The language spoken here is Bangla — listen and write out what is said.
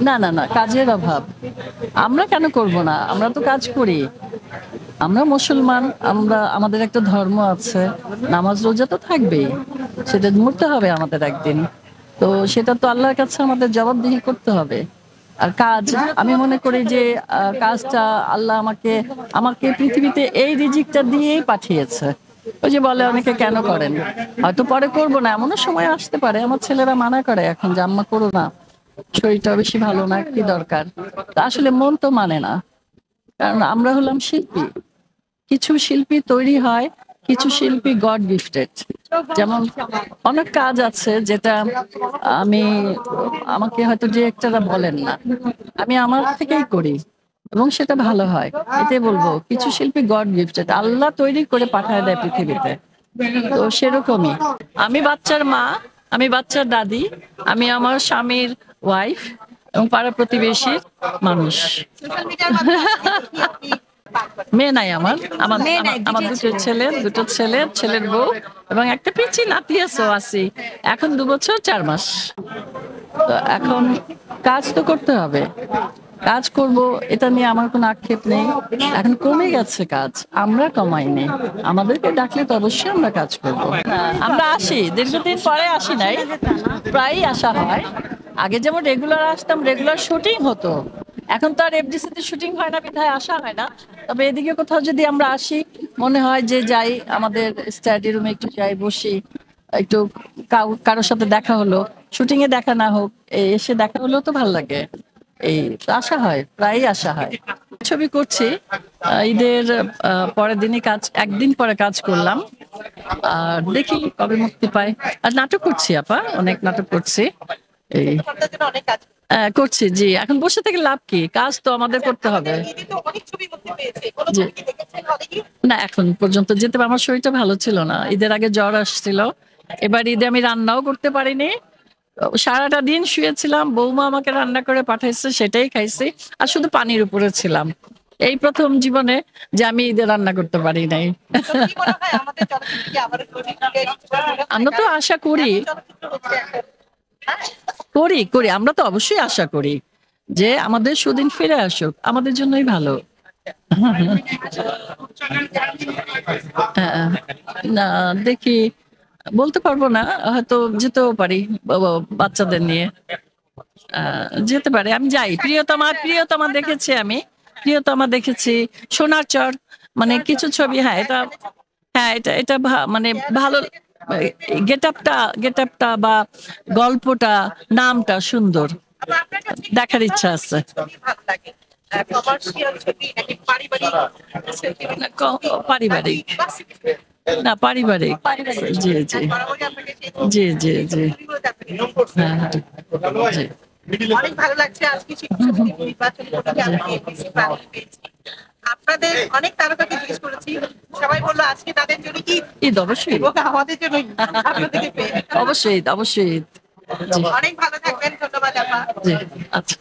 না, না, না, কাজের অভাব। আমরা কেন করব না? আমরা তো কাজ করি। আমরা মুসলমান, আমাদের একটা ধর্ম আছে। নামাজ রোজা তো থাকবেই। সেটা মরতে হবে আমাদের একদিন। তো সেটা তো আল্লাহর কাছে আমাদের জবাবদিহি করতে হবে। আর কাজ আমি মনে করি যে কাজটা আল্লাহ আমাকে আমাকে পৃথিবীতে এই রিজিকটা দিয়েই পাঠিয়েছে। ওই যে বলে অনেকে কেন করেন? হয়তো পরে করব না এমনও সময় আসতে পারে। আমার ছেলেরা মানা করে এখন যে আম্মা করো না। শরীরটা বেশি ভালো না, কি দরকার? তো আসলে মন তো মানে না। কারণ আমরা হলাম শিল্পী। কিছু শিল্পী তৈরি হয়, কিছু শিল্পী গড গিফটেড। যেমন অনেক কাজ আছে যেটা আমি আমাকে হয়তো ডিরেক্টররা বলেন না। আমি আমার থেকেই করি এবং সেটা ভালো হয়। এটাই বলবো কিছু শিল্পী গড গিফটেড। আল্লাহ তৈরি করে পাঠায় দেয় পৃথিবীতে। তো সেরকমই। আমি বাচ্চার মা, আমি বাচ্চার দাদি, আমি আমার স্বামীর ওয়াইফ এবং পাড়া প্রতিবেশীর মানুষ। মেয়ে নাই আমার। আমার মেয়ে আমার নাই, আমার দুইটাই দুটো ছেলে। ছেলে, দুটো ছেলে, ছেলের বউ এবং একটা পিচ্চি নাতি আছে আছি। এখন ২ বছর ৪ মাস। তো এখন কাজ তো করতে হবে। কাজ করব এটা নিয়ে আমার কোনো আক্ষেপ নেই। এখন কমে গেছে কাজ। আমরা কমাইনি। আমাদেরকে ডাকলে তো অবশ্যই আমরা কাজ করব। আমরা আসি। দীর্ঘদিন পরে আসি নাই। প্রায়ই আসা হয়। আগে যেমন রেগুলার আসতাম, রেগুলার শুটিং হতো। এখন তো আর এফডিসিতে শুটিং হয় না বিধায় আসা হয় না। তবে এদিকে কোথাও যদি আমরা আসি মনে হয় যে যাই আমাদের স্টাডি রুমে একটু যাই বসি একটু কারোর সাথে দেখা হলো শুটিং এ দেখা না হোক এসে দেখা হলেও তো ভালো লাগে এই তো আসা হয় প্রায়ই আসা হয় ছবি করছি ঈদের পরের দিনই কাজ একদিন পরে কাজ করলাম আর দেখি কবে মুক্তি পায় আর নাটক করছি আপা অনেক নাটক করছি এই করছি জি এখন বসে থেকে লাভ কি কাজ তো আমাদের করতে হবে জি না এখন পর্যন্ত যেতে আমার শরীরটা ভালো ছিল না ঈদের আগে জ্বর আসছিল এবার ঈদে আমি রান্নাও করতে পারিনি সারাটা দিন শুয়েছিলাম বৌমা আমাকে রান্না করে পাঠাইছে সেটাই খাইছি আর শুধু পানির উপরে ছিলাম এই প্রথম জীবনে যে আমি ঈদে রান্না করতে পারি নাই আমরা তো আশা করি করি করি আমরা তো অবশ্যই আশা করি যে আমাদের সুদিন ফিরে আসুক আমাদের জন্যই ভালো হ্যাঁ, না দেখি বলতে পারবো না হয়তো যেতেও পারি বাচ্চাদের নিয়ে যেতে পারে আমি যাই প্রিয়তমা দেখেছি আমি প্রিয়তমা দেখেছি সোনার চর মানে কিছু ছবি হ্যাঁ এটা এটা মানে ভালো গেট আপটা বা গল্পটা নামটা সুন্দর দেখার ইচ্ছা আছে পারিবারিক না পারিবারিক জি জি জি জি জি হ্যাঁ হ্যাঁ জি অনেক ভালো লাগছে আজকে নির্বাচনী পেয়েছি আপনাদের অনেক তারকাকে জিজ্ঞেস করেছি সবাই বললো আজকে তাদের জন্য কি ঈদ অবশ্যই আমাদের জন্য আপনাদেরকে পেয়ে অবশ্যই অবশ্যই জি অনেক ভালো থাকবেন ধন্যবাদ আপা জি আচ্ছা